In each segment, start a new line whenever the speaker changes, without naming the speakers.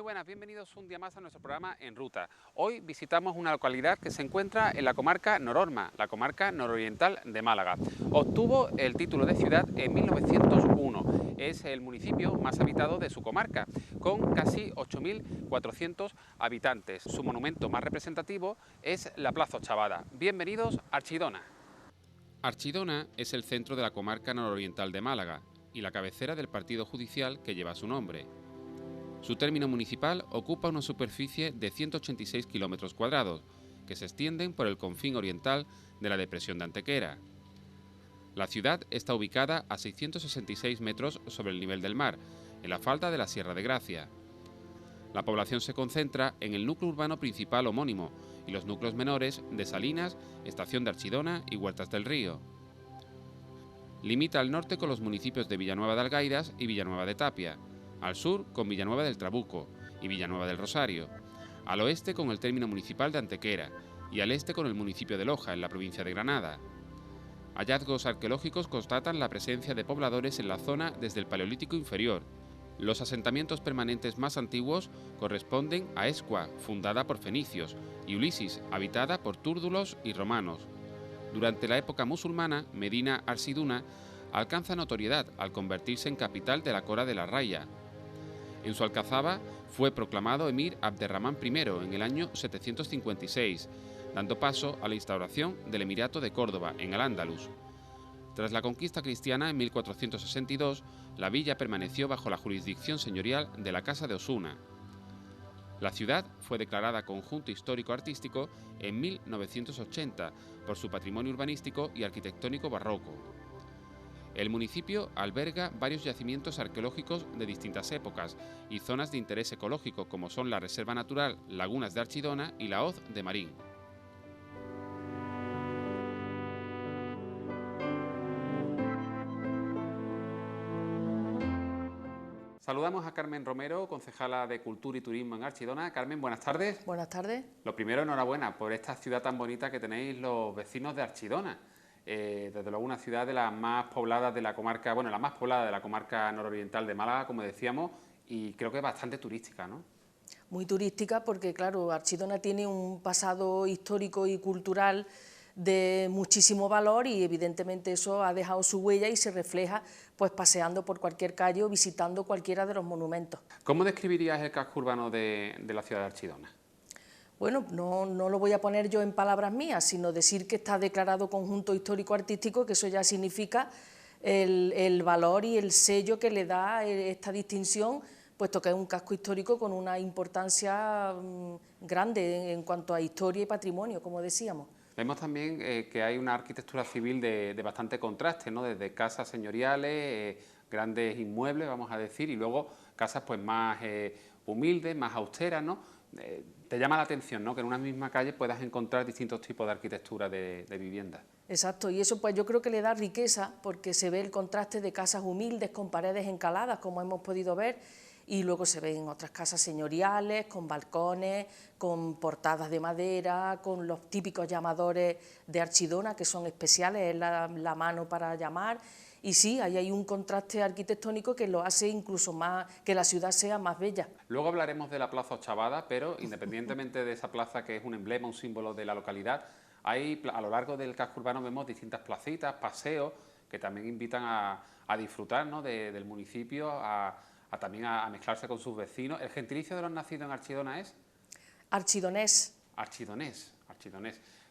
buenas, bienvenidos un día más a nuestro programa En Ruta. Hoy visitamos una localidad que se encuentra en la comarca Nororma, la comarca nororiental de Málaga. Obtuvo el título de ciudad en 1901. Es el municipio más habitado de su comarca, con casi 8.400 habitantes. Su monumento más representativo es la Plaza Ochavada. Bienvenidos a Archidona. Archidona es el centro de la comarca nororiental de Málaga y la cabecera del partido judicial que lleva su nombre. Su término municipal ocupa una superficie de 186 kilómetros cuadrados, que se extienden por el confín oriental de la depresión de Antequera. La ciudad está ubicada a 666 metros sobre el nivel del mar, en la falda de la Sierra de Gracia. La población se concentra en el núcleo urbano principal homónimo y los núcleos menores de Salinas, Estación de Archidona y Huertas del Río. Limita al norte con los municipios de Villanueva de Algairas y Villanueva de Tapia, al sur con Villanueva del Trabuco y Villanueva del Rosario, al oeste con el término municipal de Antequera y al este con el municipio de Loja, en la provincia de Granada. Hallazgos arqueológicos constatan la presencia de pobladores en la zona desde el Paleolítico inferior. Los asentamientos permanentes más antiguos corresponden a Escua, fundada por fenicios, y Ulisis, habitada por túrdulos y romanos. Durante la época musulmana, Medina Arsiduna alcanza notoriedad al convertirse en capital de la Cora de la Raya. En su alcazaba fue proclamado emir Abderramán I en el año 756, dando paso a la instauración del Emirato de Córdoba en Al-Ándalus. Tras la conquista cristiana en 1462, la villa permaneció bajo la jurisdicción señorial de la Casa de Osuna. La ciudad fue declarada conjunto histórico-artístico en 1980 por su patrimonio urbanístico y arquitectónico barroco. El municipio alberga varios yacimientos arqueológicos de distintas épocas y zonas de interés ecológico como son la Reserva Natural Lagunas de Archidona y la Hoz de Marín. Saludamos a Carmen Romero, concejala de Cultura y Turismo en Archidona. Carmen, buenas tardes.
Buenas tardes.
Lo primero, enhorabuena por esta ciudad tan bonita que tenéis los vecinos de Archidona. Desde luego una ciudad de las más pobladas de la comarca, bueno, la más poblada de la comarca nororiental de Málaga, como decíamos, y creo que es bastante turística, ¿no?
Muy turística porque, claro, Archidona tiene un pasado histórico y cultural de muchísimo valor y evidentemente eso ha dejado su huella y se refleja pues paseando por cualquier calle o visitando cualquiera de los monumentos.
¿Cómo describirías el casco urbano de la ciudad de Archidona?
Bueno, no lo voy a poner yo en palabras mías, sino decir que está declarado conjunto histórico-artístico, que eso ya significa el valor y el sello que le da esta distinción, puesto que es un casco histórico con una importancia grande en cuanto a historia y patrimonio, como decíamos.
Vemos también que hay una arquitectura civil de bastante contraste, ¿no? Desde casas señoriales, grandes inmuebles, vamos a decir, y luego casas pues más humildes, más austeras, ¿no? Te llama la atención, ¿no?, que en una misma calle puedas encontrar distintos tipos de arquitectura de viviendas.
Exacto, y eso pues yo creo que le da riqueza porque se ve el contraste de casas humildes con paredes encaladas, como hemos podido ver, y luego se ven otras casas señoriales, con balcones, con portadas de madera, con los típicos llamadores de Archidona, que son especiales, es la mano para llamar, y sí, ahí hay un contraste arquitectónico que lo hace incluso más, que la ciudad sea más bella.
Luego hablaremos de la Plaza Ochavada, pero independientemente de esa plaza que es un emblema, un símbolo de la localidad, hay, a lo largo del casco urbano vemos distintas placitas, paseos, que también invitan a disfrutar, ¿no?, del municipio, también a mezclarse con sus vecinos. ¿El gentilicio de los nacidos en Archidona es?
Archidonés.
Archidonés.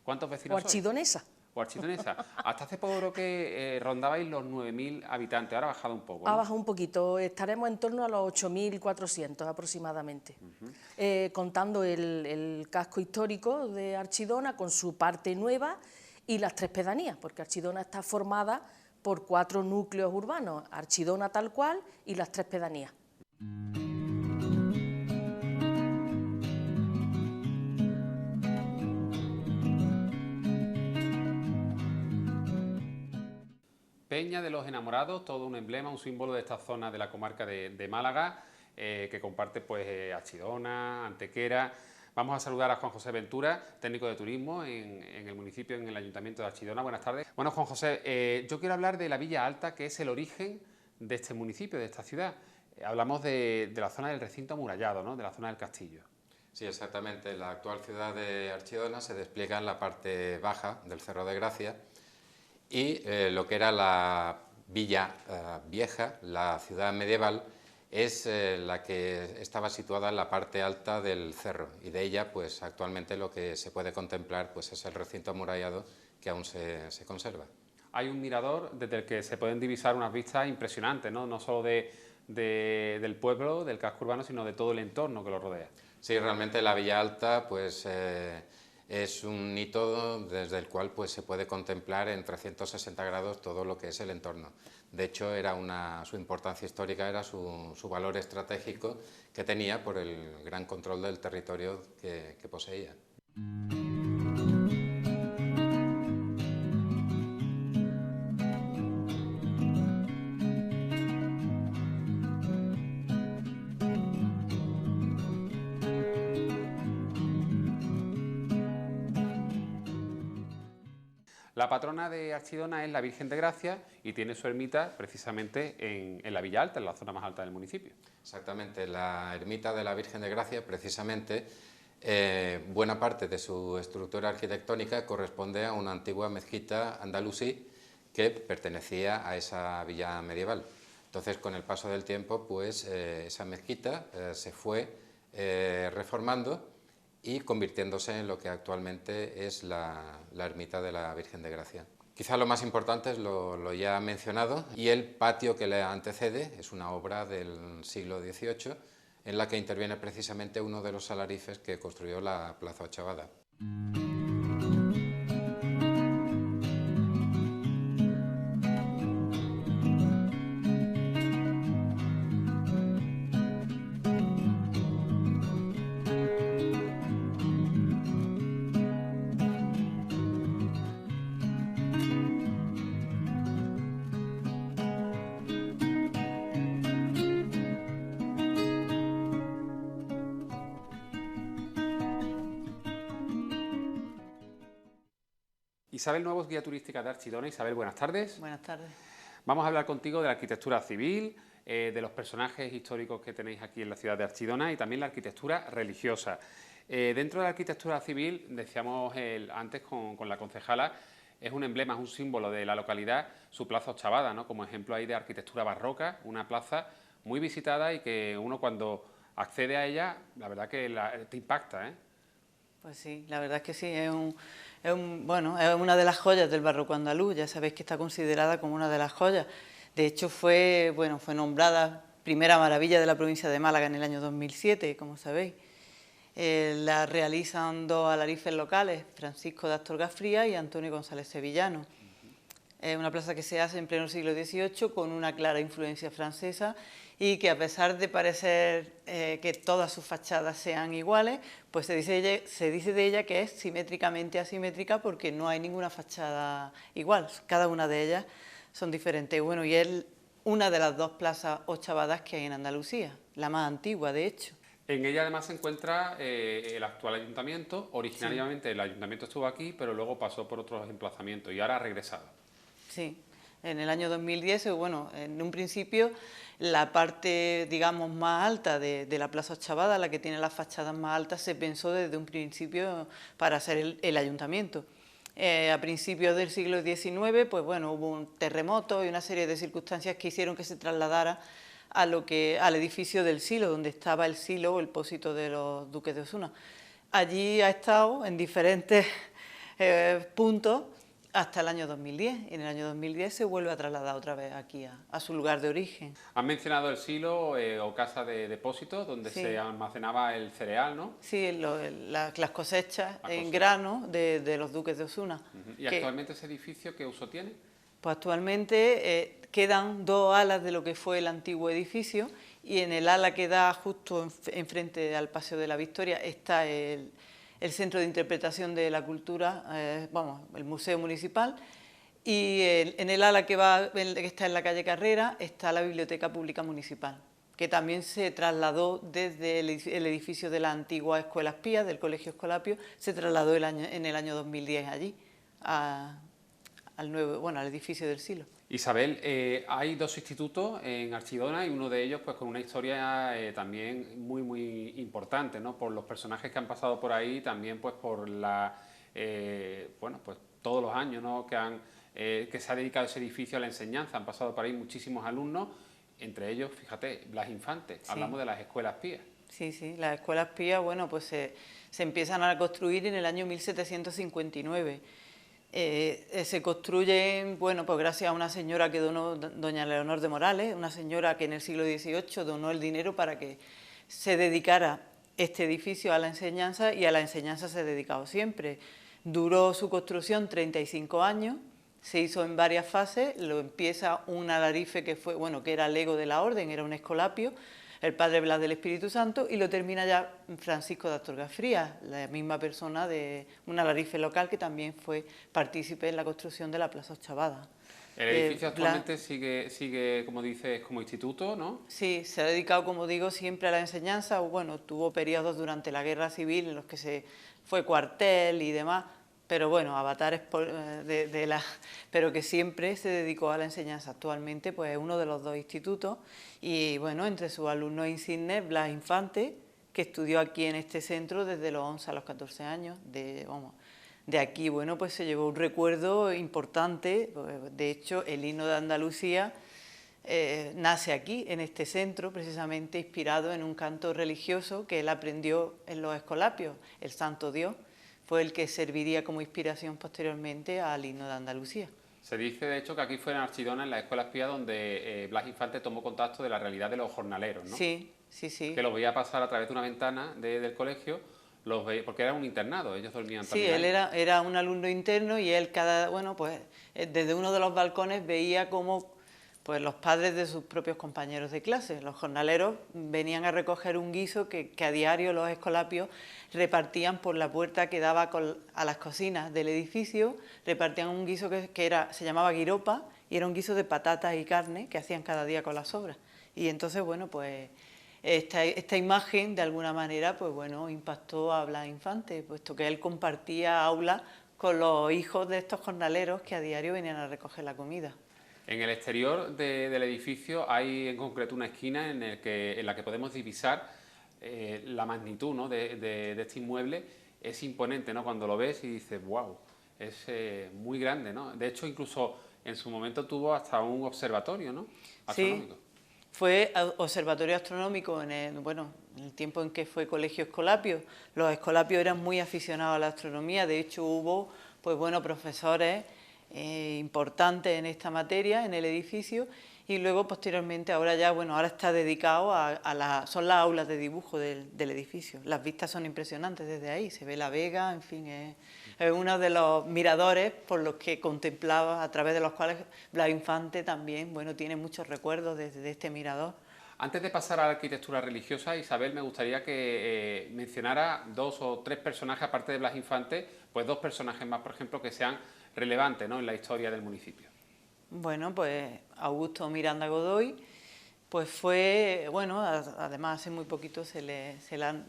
¿Cuántos vecinos
o archidonesa.
sois? O archidonesa. Hasta hace poco creo que rondabais los 9.000 habitantes, ahora ha bajado un poco, ¿no?
Ha bajado un poquito, estaremos en torno a los 8.400 aproximadamente, contando el casco histórico de Archidona con su parte nueva y las 3 pedanías, porque Archidona está formada por 4 núcleos urbanos, Archidona tal cual y las 3 pedanías.
Peña de los Enamorados, todo un emblema, un símbolo de esta zona de la comarca de Málaga, que comparte pues Archidona, Antequera. Vamos a saludar a Juan José Ventura, técnico de turismo en el municipio, en el Ayuntamiento de Archidona. Buenas tardes. Bueno, Juan José, yo quiero hablar de la Villa Alta, que es el origen de este municipio, de esta ciudad. Hablamos de la zona del recinto amurallado, ¿no? De la zona del castillo.
Sí, exactamente. La actual ciudad de Archidona se despliega en la parte baja del Cerro de Gracia y lo que era la villa vieja, la ciudad medieval, es la que estaba situada en la parte alta del cerro, y de ella pues actualmente lo que se puede contemplar pues es el recinto amurallado que aún se conserva.
Hay un mirador desde el que se pueden divisar unas vistas impresionantes, ¿no? No solo del pueblo, del casco urbano, sino de todo el entorno que lo rodea.
Sí, realmente la Villa Alta pues, es un hito desde el cual pues, se puede contemplar en 360 grados todo lo que es el entorno. De hecho, su importancia histórica era su valor estratégico que tenía por el gran control del territorio que poseía.
La patrona de Archidona es la Virgen de Gracia y tiene su ermita precisamente en la Villa Alta, en la zona más alta del municipio.
Exactamente, la ermita de la Virgen de Gracia, precisamente, buena parte de su estructura arquitectónica corresponde a una antigua mezquita andalusí que pertenecía a esa villa medieval. Entonces, con el paso del tiempo, pues esa mezquita se fue reformando y convirtiéndose en lo que actualmente es la ermita de la Virgen de Gracia. Quizá lo más importante es lo ya mencionado, y el patio que le antecede es una obra del siglo XVIII en la que interviene precisamente uno de los alarifes que construyó la Plaza Ochavada.
Isabel Nuevos, guía turística de Archidona. Isabel, buenas tardes.
Buenas tardes.
Vamos a hablar contigo de la arquitectura civil, de los personajes históricos que tenéis aquí en la ciudad de Archidona y también la arquitectura religiosa. Dentro de la arquitectura civil, decíamos antes con la concejala, es un emblema, es un símbolo de la localidad, su plaza Ochavada, ¿no? Como ejemplo ahí de arquitectura barroca, una plaza muy visitada y que uno cuando accede a ella, la verdad que te impacta, ¿eh?
Pues sí, la verdad es que sí, es una de las joyas del barroco andaluz. Ya sabéis que está considerada como una de las joyas. De hecho, fue nombrada primera maravilla de la provincia de Málaga en el año 2007, como sabéis. La realizan dos alarifes locales, Francisco de Astorga Frías y Antonio González Sevillano. Es una plaza que se hace en pleno siglo XVIII con una clara influencia francesa y que, a pesar de parecer que todas sus fachadas sean iguales, pues se dice de ella que es simétricamente asimétrica porque no hay ninguna fachada igual, cada una de ellas son diferentes. Bueno, y es una de las dos plazas ochavadas que hay en Andalucía, la más antigua, de hecho.
En ella además se encuentra el actual ayuntamiento. Originariamente el ayuntamiento estuvo aquí, pero luego pasó por otros emplazamientos y ahora ha regresado.
Sí, en el año 2010, bueno, en un principio la parte, digamos, más alta de la Plaza Ochavada, la que tiene las fachadas más altas, se pensó desde un principio para hacer el ayuntamiento. A principios del siglo XIX, pues bueno, hubo un terremoto y una serie de circunstancias que hicieron que se trasladara al edificio del Silo, donde estaba el Silo o el pósito de los duques de Osuna. Allí ha estado en diferentes puntos hasta el año 2010. Y en el año 2010 se vuelve a trasladar otra vez aquí a su lugar de origen.
Han mencionado el silo o casa de depósito, donde
sí.
se almacenaba el cereal, ¿no?
Sí, las cosechas en grano de los duques de Osuna.
¿Y actualmente ese edificio qué uso tiene?
Pues actualmente quedan dos alas de lo que fue el antiguo edificio, y en el ala que da justo enfrente al Paseo de la Victoria está el Centro de Interpretación de la Cultura, el Museo Municipal, y en el ala que está en la calle Carrera está la Biblioteca Pública Municipal, que también se trasladó desde el edificio de la antigua Escuela Espía, del Colegio Escolapio, se trasladó en el año 2010 allí, al edificio del silo.
Isabel, hay dos institutos en Archidona y uno de ellos pues con una historia también muy importante, ¿no? Por los personajes que han pasado por ahí, también pues por pues todos los años, ¿no? que se ha dedicado ese edificio a la enseñanza. Han pasado por ahí muchísimos alumnos, entre ellos, fíjate, Blas Infante.
Sí.
Hablamos de las escuelas pías.
Sí, las escuelas pías, bueno, pues se empiezan a construir en el año 1759. Se construyen, bueno, pues gracias a una señora que donó, doña Leonor de Morales, una señora que en el siglo XVIII donó el dinero para que se dedicara este edificio a la enseñanza, y a la enseñanza se ha dedicado siempre. Duró su construcción 35 años, se hizo en varias fases. Lo empieza un alarife que fue, bueno, que era lego de la orden, era un escolapio, el padre Blas del Espíritu Santo, y lo termina ya Francisco de Astorga Frías, la misma persona de un alarife local que también fue partícipe en la construcción de la Plaza Ochavada.
El edificio actualmente sigue, como dices, como instituto, ¿no?
Sí, se ha dedicado, como digo, siempre a la enseñanza. Bueno, tuvo periodos durante la Guerra Civil en los que fue cuartel y demás, pero bueno, avatares pero que siempre se dedicó a la enseñanza. Actualmente pues es uno de los dos institutos, y bueno, entre sus alumnos insignes, Blas Infante, que estudió aquí en este centro desde los 11 a los 14 años. De aquí, bueno, pues se llevó un recuerdo importante. De hecho, el himno de Andalucía nace aquí, en este centro, precisamente inspirado en un canto religioso que él aprendió en los escolapios. El Santo Dios fue el que serviría como inspiración posteriormente al himno de Andalucía.
Se dice, de hecho, que aquí fue en Archidona, en la escuela espía, donde Blas Infante tomó contacto de la realidad de los jornaleros, ¿no?
Sí.
Que los veía pasar a través de una ventana del colegio, los veía, porque era un internado, ellos dormían
Sí,
también.
él era un alumno interno, y él desde uno de los balcones veía cómo pues los padres de sus propios compañeros de clase, los jornaleros, venían a recoger un guiso que a diario los escolapios repartían por la puerta que daba a las cocinas del edificio. Repartían un guiso se llamaba guiropa, y era un guiso de patatas y carne que hacían cada día con las sobras. Y entonces, bueno, pues esta imagen de alguna manera pues bueno, impactó a Blas Infante, puesto que él compartía aula con los hijos de estos jornaleros que a diario venían a recoger la comida.
En el exterior del edificio hay en concreto una esquina en la que podemos divisar la magnitud, ¿no? de este inmueble. Es imponente, ¿no? Cuando lo ves y dices, wow, es muy grande, ¿no? De hecho, incluso en su momento tuvo hasta un observatorio, ¿no? Astronómico.
Sí, fue observatorio astronómico en el tiempo en que fue colegio escolapio. Los escolapios eran muy aficionados a la astronomía. De hecho, hubo profesores importantes en esta materia en el edificio, y luego posteriormente ahora está dedicado son las aulas de dibujo del edificio. Las vistas son impresionantes desde ahí, se ve la Vega, en fin, es uno de los miradores por los que contemplaba, a través de los cuales Blas Infante también tiene muchos recuerdos desde este mirador.
Antes de pasar a la arquitectura religiosa, Isabel, me gustaría que mencionara 2 o 3 personajes, aparte de Blas Infante, pues 2 personajes más, por ejemplo, que sean relevantes, ¿no? en la historia del municipio.
Bueno, pues Augusto Miranda Godoy, pues fue, además hace muy poquito se le han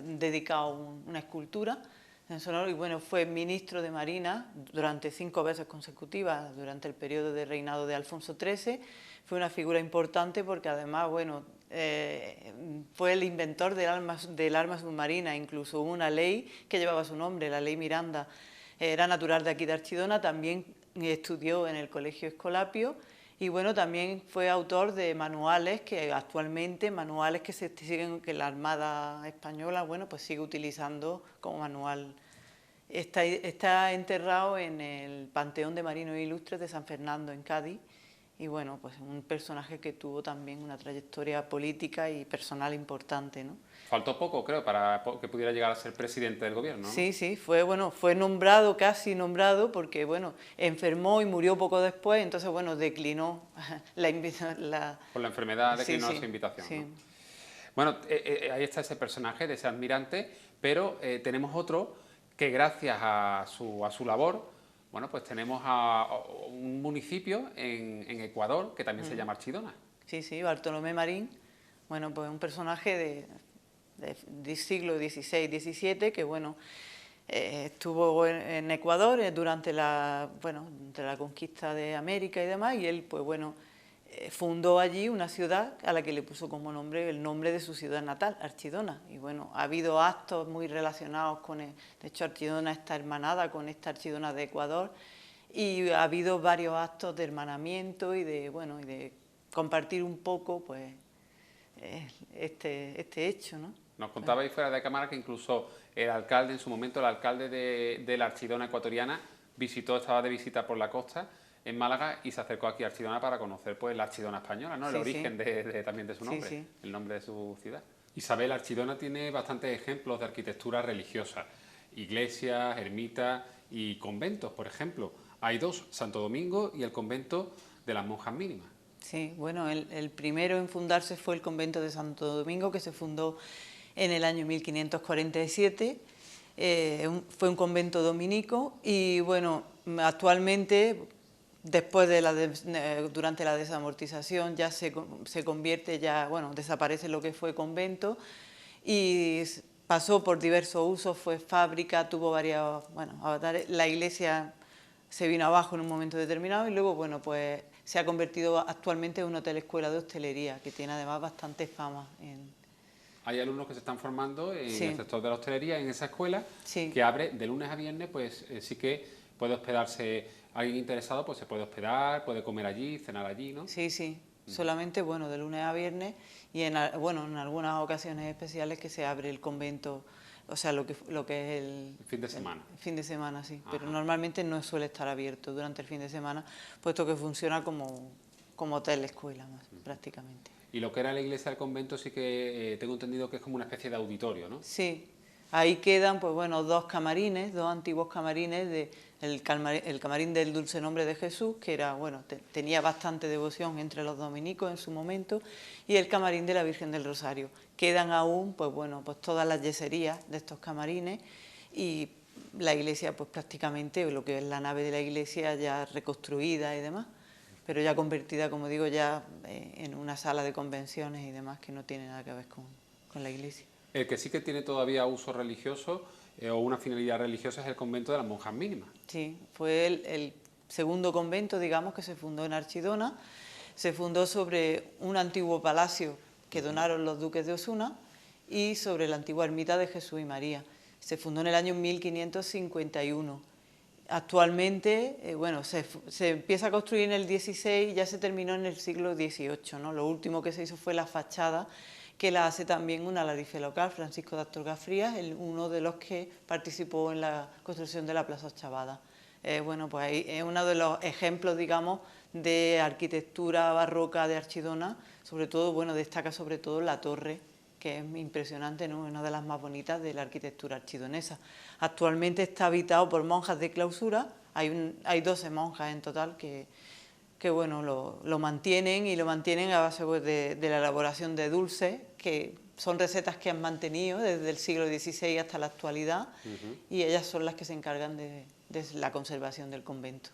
dedicado una escultura en su honor, y fue ministro de Marina durante 5 veces consecutivas durante el periodo de reinado de Alfonso XIII. Fue una figura importante porque además, fue el inventor del arma submarina. Incluso hubo una ley que llevaba su nombre, la Ley Miranda. Era natural de aquí de Archidona, también estudió en el Colegio Escolapio, y también fue autor de manuales que que la Armada Española sigue utilizando como manual. Está enterrado en el Panteón de Marinos Ilustres de San Fernando, en Cádiz, y un personaje que tuvo también una trayectoria política y personal importante, ¿no?
Faltó poco, creo, para que pudiera llegar a ser presidente del gobierno, ¿no?
Sí, fue nombrado, casi nombrado, porque enfermó y murió poco después, entonces declinó
Por la enfermedad declinó
sí,
su invitación,
sí.
¿no? Bueno, ahí está ese personaje de ese admirante, pero tenemos otro que gracias a su labor, pues tenemos a un municipio en Ecuador que también se llama Archidona.
Sí, Bartolomé Marín, un personaje del siglo XVI-XVII que estuvo en Ecuador durante la conquista de América y demás, y él, pues bueno, fundó allí una ciudad a la que le puso como nombre el nombre de su ciudad natal, Archidona. Y bueno, ha habido actos muy relacionados con de hecho Archidona está hermanada con esta Archidona de Ecuador, y ha habido varios actos de hermanamiento y de compartir un poco pues este hecho, ¿no?
Nos contabais fuera de cámara que incluso el alcalde, en su momento, el alcalde de la Archidona ecuatoriana, estaba de visita por la costa en Málaga y se acercó aquí a Archidona para conocer pues la Archidona española, ¿no? El origen también de su nombre, el nombre de su ciudad. Isabel, Archidona tiene bastantes ejemplos de arquitectura religiosa, iglesias, ermitas y conventos, por ejemplo. Hay dos, Santo Domingo y el convento de las monjas mínimas.
Sí, bueno, el primero en fundarse fue el convento de Santo Domingo, que se fundó en el año 1547. Fue un convento dominico y, bueno, actualmente, después durante la desamortización, ya se convierte, desaparece lo que fue convento y pasó por diversos usos, fue fábrica, tuvo varios, avatares. La iglesia se vino abajo en un momento determinado y luego, bueno, pues se ha convertido actualmente en un hotel escuela de hostelería, que tiene además bastante fama.
Hay alumnos que se están formando en el sector de la hostelería, en esa escuela,
sí,
que abre de lunes a viernes, pues sí que puede hospedarse, alguien interesado pues se puede hospedar, puede comer allí, cenar allí, ¿no?
Sí, sí, solamente, bueno, de lunes a viernes y en algunas ocasiones especiales que se abre el convento, o sea, lo que es el
fin de semana.
El fin de semana, sí.
Ajá.
Pero normalmente no suele estar abierto durante el fin de semana, puesto que funciona como hotel escuela más, prácticamente.
Y lo que era la iglesia del convento sí que tengo entendido que es como una especie de auditorio, ¿no?
Sí, ahí quedan, pues bueno, dos antiguos camarines, el camarín del Dulce Nombre de Jesús, que era, bueno, tenía bastante devoción entre los dominicos en su momento, y el camarín de la Virgen del Rosario. Quedan aún, pues bueno, pues todas las yeserías de estos camarines y la iglesia, pues prácticamente, lo que es la nave de la iglesia ya reconstruida y demás, pero ya convertida, como digo, ya en una sala de convenciones y demás que no tiene nada que ver con la iglesia.
El que sí que tiene todavía uso religioso o una finalidad religiosa es el convento de las monjas mínimas.
Sí, fue el segundo convento, digamos, que se fundó en Archidona. Se fundó sobre un antiguo palacio que donaron los duques de Osuna y sobre la antigua ermita de Jesús y María. Se fundó en el año 1551. Actualmente, se empieza a construir en el XVI y ya se terminó en el siglo XVIII, ¿no? Lo último que se hizo fue la fachada, que la hace también un alarife local, Francisco de Astorga Frías, uno de los que participó en la construcción de la Plaza Chavada. Pues ahí es uno de los ejemplos, digamos, de arquitectura barroca de Archidona, sobre todo, bueno, destaca sobre todo la torre, que es impresionante, ¿no? Una de las más bonitas de la arquitectura archidonesa. Actualmente está habitado por monjas de clausura, hay 12 monjas en total que bueno, lo mantienen y lo mantienen a base pues, de la elaboración de dulces, que son recetas que han mantenido desde el siglo XVI hasta la actualidad, y ellas son las que se encargan de la conservación del convento.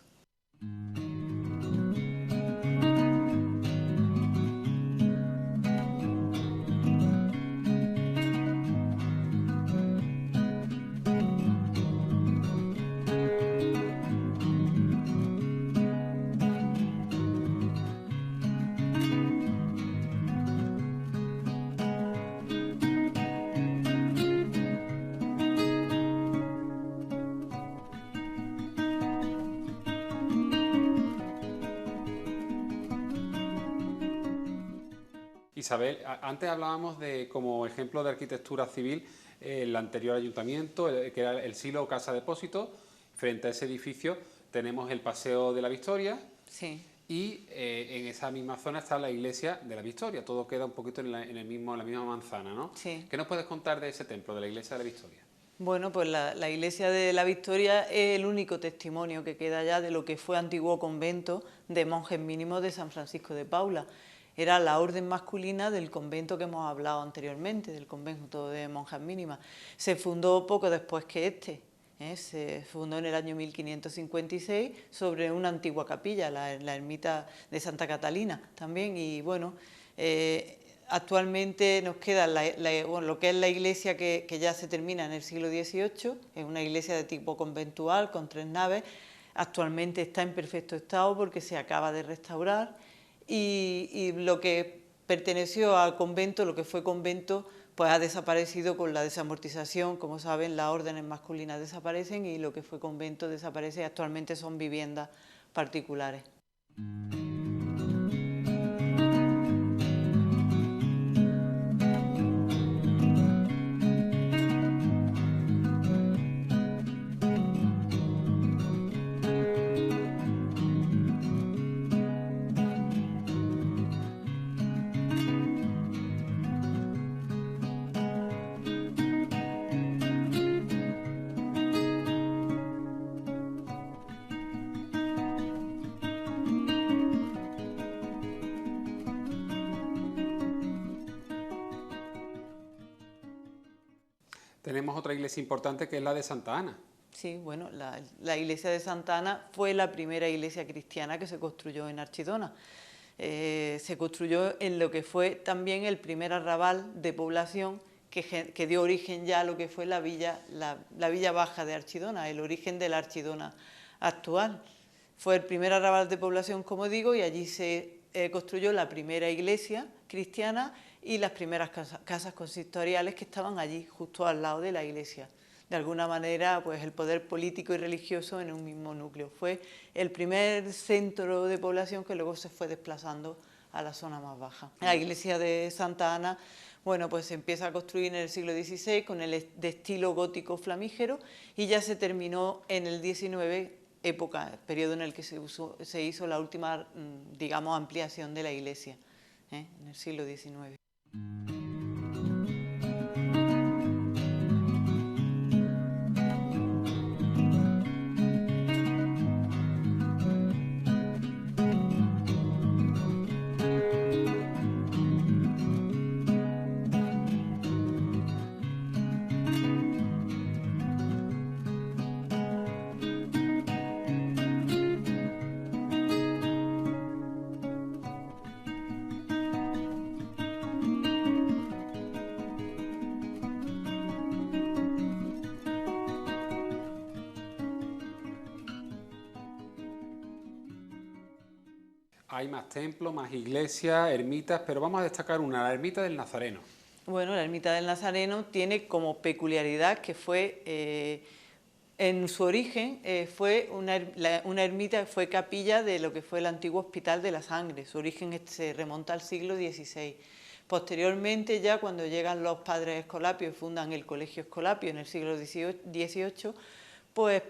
Isabel, antes hablábamos de, como ejemplo de arquitectura civil, el anterior ayuntamiento, que era el silo o casa depósito. Frente a ese edificio tenemos el Paseo de la Victoria.
Sí.
Y en esa misma zona está la iglesia de la Victoria. Todo queda un poquito en la misma manzana, ¿no?
Sí.
¿Qué nos puedes contar de ese templo, de la iglesia de la Victoria?
Bueno, pues la iglesia de la Victoria es el único testimonio que queda ya de lo que fue antiguo convento de monjes mínimos de San Francisco de Paula. Era la orden masculina del convento que hemos hablado anteriormente, del convento de monjas mínimas. Se fundó poco después que se fundó en el año 1556 sobre una antigua capilla, la ermita de Santa Catalina también, y bueno, Actualmente nos queda lo que es la iglesia que ya se termina en el siglo XVIII, es una iglesia de tipo conventual con 3 naves, actualmente está en perfecto estado porque se acaba de restaurar y lo que perteneció al convento, lo que fue convento, pues ha desaparecido con la desamortización. Como saben, las órdenes masculinas desaparecen y lo que fue convento desaparece, actualmente son viviendas particulares.
Tenemos otra iglesia importante que es la de Santa Ana.
Sí, bueno, la iglesia de Santa Ana fue la primera iglesia cristiana que se construyó en Archidona. Se construyó en lo que fue también el primer arrabal de población que dio origen ya a lo que fue la villa baja de Archidona, el origen de la Archidona actual. Fue el primer arrabal de población, como digo, y allí se construyó la primera iglesia cristiana y las primeras casas consistoriales que estaban allí, justo al lado de la iglesia. De alguna manera, pues el poder político y religioso en un mismo núcleo. Fue el primer centro de población que luego se fue desplazando a la zona más baja. La iglesia de Santa Ana, bueno, pues se empieza a construir en el siglo XVI con de estilo gótico flamígero y ya se terminó en el XIX, periodo en el que se hizo la última, digamos, ampliación de la iglesia, en el siglo XIX.
Hay más templos, más iglesias, ermitas, pero vamos a destacar una, la ermita del Nazareno.
Bueno, la ermita del Nazareno tiene como peculiaridad que fue, en su origen, fue una ermita, fue capilla de lo que fue el antiguo Hospital de la Sangre. Su origen se remonta al siglo XVI. Posteriormente, ya cuando llegan los padres escolapios y fundan el Colegio Escolapio en el siglo XVIII, pues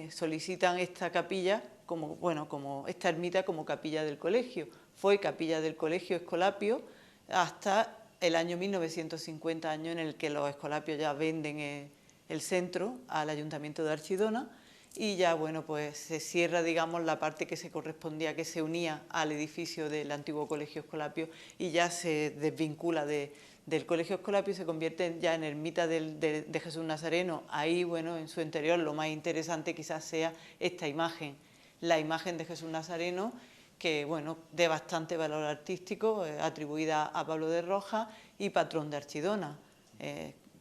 solicitan esta capilla, como esta ermita como capilla del colegio. Fue capilla del Colegio Escolapio hasta el año 1950, año en el que los escolapios ya venden el centro al Ayuntamiento de Archidona y ya, bueno, pues se cierra, digamos, la parte que se correspondía, que se unía al edificio del antiguo Colegio Escolapio y ya se desvincula del Colegio Escolapio y se convierte ya en ermita de Jesús Nazareno. Ahí, bueno, en su interior lo más interesante quizás sea esta imagen, la imagen de Jesús Nazareno, que, bueno, de bastante valor artístico, atribuida a Pablo de Rojas y patrón de Archidona.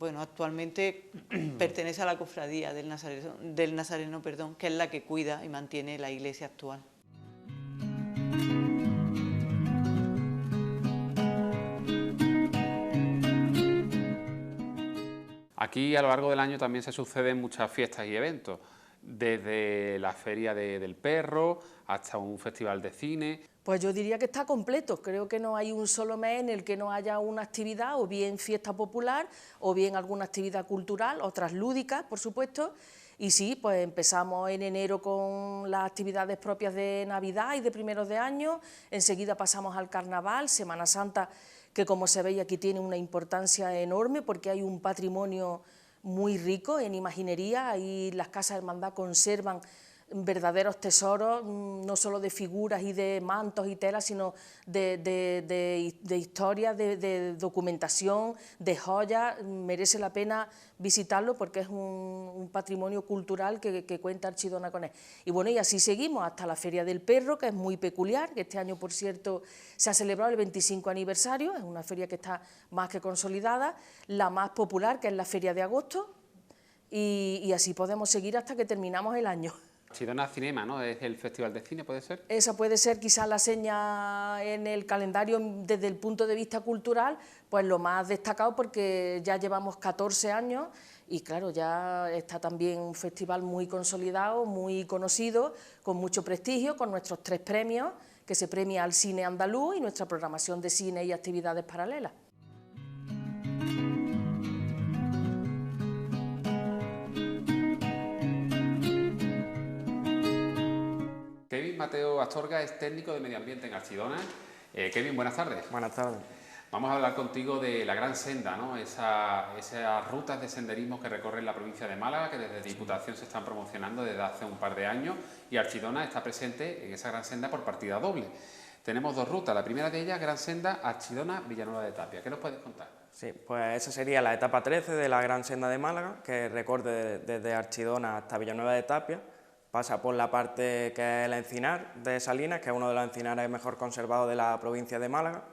Bueno, actualmente pertenece a la cofradía del Nazareno, que es la que cuida y mantiene la iglesia actual.
Aquí a lo largo del año también se suceden muchas fiestas y eventos, desde la feria del perro hasta un festival de cine.
Pues yo diría que está completo, creo que no hay un solo mes en el que no haya una actividad, o bien fiesta popular, o bien alguna actividad cultural, otras lúdicas, por supuesto, y sí, pues empezamos en enero con las actividades propias de Navidad y de primeros de año, enseguida pasamos al Carnaval, Semana Santa, que como se ve aquí tiene una importancia enorme porque hay un patrimonio muy rico en imaginería, ahí las casas de hermandad conservan verdaderos tesoros, no solo de figuras y de mantos y telas, sino de historias, de documentación, de joyas. Merece la pena visitarlo porque es un patrimonio cultural que cuenta Archidona con él. Y bueno, y así seguimos hasta la Feria del Perro, que es muy peculiar, que este año, por cierto, se ha celebrado el 25 aniversario, es una feria que está más que consolidada, la más popular, que es la Feria de Agosto, y así podemos seguir hasta que terminamos el año.
Archidona Cinema, ¿no? Es el Festival de Cine, ¿puede ser?
Esa puede ser quizás la seña en el calendario desde el punto de vista cultural, pues lo más destacado porque ya llevamos 14 años y claro, ya está también un festival muy consolidado, muy conocido, con mucho prestigio, con nuestros 3 premios, que se premia al cine andaluz y nuestra programación de cine y actividades paralelas.
Kevin Mateo Astorga es técnico de medio ambiente en Archidona. Kevin, buenas tardes.
Buenas tardes.
Vamos a hablar contigo de la Gran Senda, ¿no? Esas rutas de senderismo que recorren la provincia de Málaga, que desde Diputación se están promocionando desde hace un par de años, y Archidona está presente en esa Gran Senda por partida doble. Tenemos 2 rutas, la primera de ellas, Gran Senda Archidona-Villanueva de Tapia. ¿Qué nos puedes contar?
Sí, pues esa sería la etapa 13 de la Gran Senda de Málaga, que recorre desde Archidona hasta Villanueva de Tapia. Pasa por la parte que es el encinar de Salinas, que es uno de los encinares mejor conservados de la provincia de Málaga.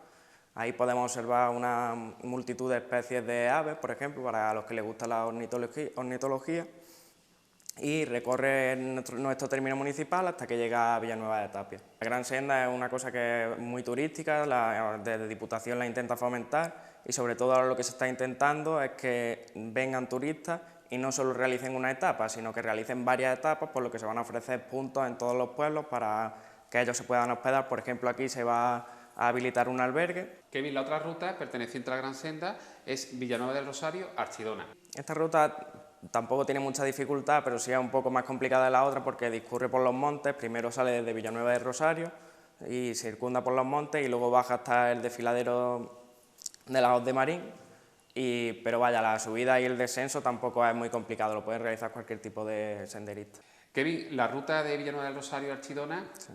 Ahí podemos observar una multitud de especies de aves, por ejemplo, para los que les gusta la ornitología. Y recorre nuestro término municipal hasta que llega a Villanueva de Tapia. La Gran Senda es una cosa que es muy turística, desde Diputación la intenta fomentar y sobre todo ahora lo que se está intentando es que vengan turistas y no solo realicen una etapa, sino que realicen varias etapas, por lo que se van a ofrecer puntos en todos los pueblos para que ellos se puedan hospedar. Por ejemplo, aquí se va a habilitar un albergue.
Kevin, la otra ruta perteneciente a la Gran Senda es Villanueva del Rosario, Archidona.
Esta ruta tampoco tiene mucha dificultad, pero sí es un poco más complicada de la otra porque discurre por los montes. Primero sale desde Villanueva del Rosario y circunda por los montes y luego baja hasta el desfiladero de la Hoz de Marín. Pero vaya, la subida y el descenso tampoco es muy complicado, lo puede realizar cualquier tipo de senderista.
Kevin, la ruta de Villanueva del Rosario a Archidona, sí.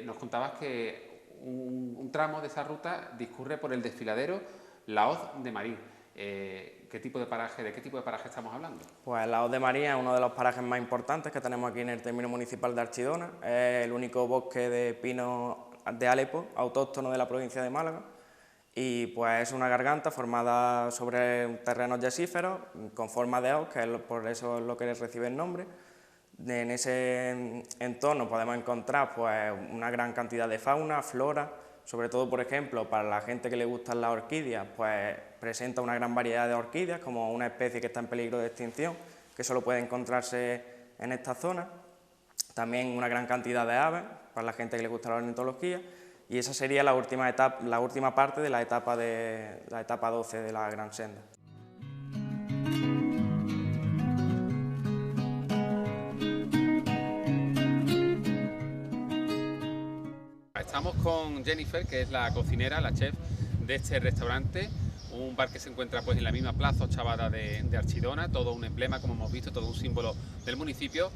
Nos contabas que un tramo de esa ruta discurre por el desfiladero La Hoz de Marín. ¿De qué tipo de paraje estamos hablando?
Pues La Hoz de Marín es uno de los parajes más importantes que tenemos aquí en el término municipal de Archidona. Es el único bosque de pino de Alepo, autóctono de la provincia de Málaga. Y pues es una garganta formada sobre terrenos yesíferos con forma de hoz, que es por eso es lo que recibe el nombre. En ese entorno podemos encontrar pues una gran cantidad de fauna, flora, sobre todo, por ejemplo, para la gente que le gustan las orquídeas, pues presenta una gran variedad de orquídeas, como una especie que está en peligro de extinción, que solo puede encontrarse en esta zona. También una gran cantidad de aves, para la gente que le gusta la ornitología. Y esa sería la última parte de la etapa 12 de la Gran Senda.
Estamos con Jennifer, que es la cocinera, la chef de este restaurante, un bar que se encuentra pues en la misma plaza Ochavada de Archidona, todo un emblema, como hemos visto, todo un símbolo del municipio.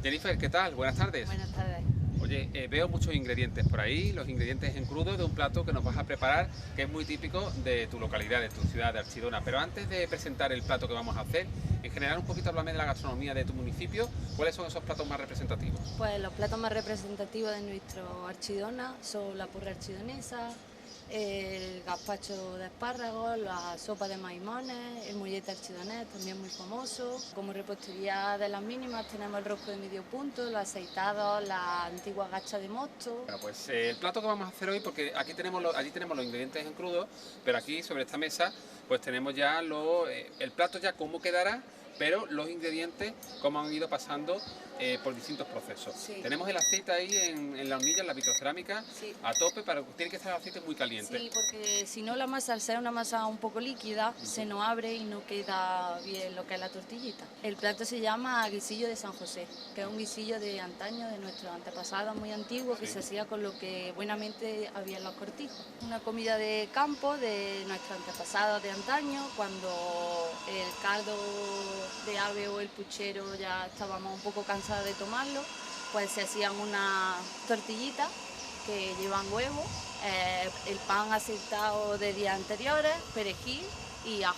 Jennifer, ¿qué tal? Buenas tardes.
Buenas tardes.
Oye, veo muchos ingredientes por ahí, los ingredientes en crudo de un plato que nos vas a preparar, que es muy típico de tu localidad, de tu ciudad de Archidona. Pero antes de presentar el plato que vamos a hacer, en general un poquito háblame de la gastronomía de tu municipio. ¿Cuáles son esos platos más representativos?
Pues los platos más representativos de nuestro Archidona son la porra archidonesa, el gazpacho de espárragos, la sopa de maimones, el mollete archidonés, también muy famoso. Como repostería de las mínimas tenemos el rosco de medio punto, los aceitados, la antigua gacha de mosto.
Bueno, pues el plato que vamos a hacer hoy, porque allí tenemos los ingredientes en crudo, pero aquí sobre esta mesa pues tenemos ya el plato ya cómo quedará, pero los ingredientes cómo han ido pasando por distintos procesos.
Sí.
Tenemos el aceite ahí en la hornilla, en la vitrocerámica, sí, a tope, tiene que estar el aceite muy caliente.
Sí, porque si no la masa, al ser una masa un poco líquida, se nos abre y no queda bien lo que es la tortillita. El plato se llama guisillo de San José, que es un guisillo de antaño, de nuestros antepasados muy antiguos, que se hacía con lo que buenamente había en los cortijos. Una comida de campo de nuestros antepasados de antaño, cuando el caldo de ave o el puchero ya estábamos un poco cansados de tomarlo, pues se hacían unas tortillitas que llevan huevo, el pan aceitado de días anteriores, perejil y ajo.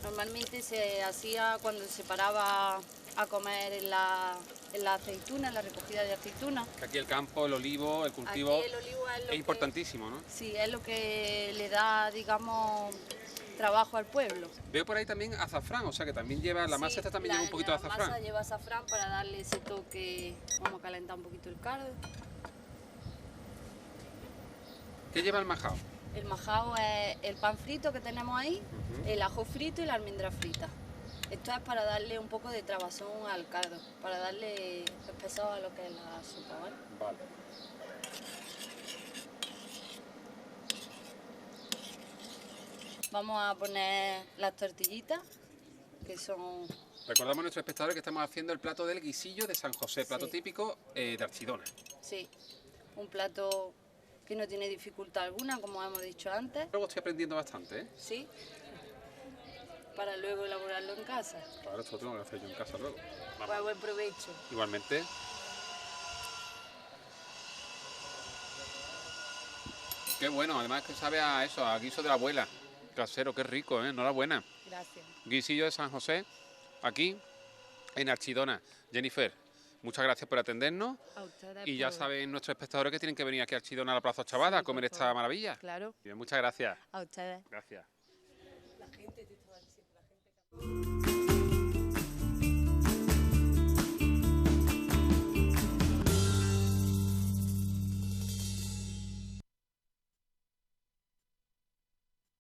Normalmente se hacía cuando se paraba a comer en la aceituna, en la recogida de aceitunas.
Aquí el campo, el olivo, el cultivo,
Aquí el olivo es
importantísimo, ¿no?
Sí, es lo que le da, digamos, trabajo al pueblo.
Veo por ahí también azafrán, o sea que también lleva, la masa esta también lleva un poquito de azafrán.
La masa lleva azafrán para darle ese toque. Vamos a calentar un poquito el caldo.
¿Qué lleva el majao?
El majao es el pan frito que tenemos ahí, el ajo frito y la almendra frita. Esto es para darle un poco de trabazón al caldo, para darle espesor a lo que es la sopa, ¿vale?
Vale.
Vamos a poner las tortillitas, que son...
Recordamos a nuestros espectadores que estamos haciendo el plato del guisillo de San José, plato
Sí.
típico de Archidona.
Sí, un plato que no tiene dificultad alguna, como hemos dicho antes.
Luego estoy aprendiendo bastante, ¿eh?
Sí, para luego elaborarlo en casa.
Claro, esto lo tengo que hacer yo en casa luego. Vamos.
Pues buen provecho.
Igualmente. Qué bueno, además que sabe a eso, a guiso de la abuela. Casero, qué rico, ¿eh? Enhorabuena.
Gracias.
Guisillo de San José, aquí en Archidona. Jennifer, muchas gracias por atendernos.
A ustedes
Y ya
por-
saben nuestros espectadores que tienen que venir aquí a Archidona a la Plaza Ochavada
Sí,
a comer
por
esta
favor.
maravilla.
Claro,
Bien, muchas gracias.
a ustedes.
Gracias.
La gente te estaba diciendo, la gente...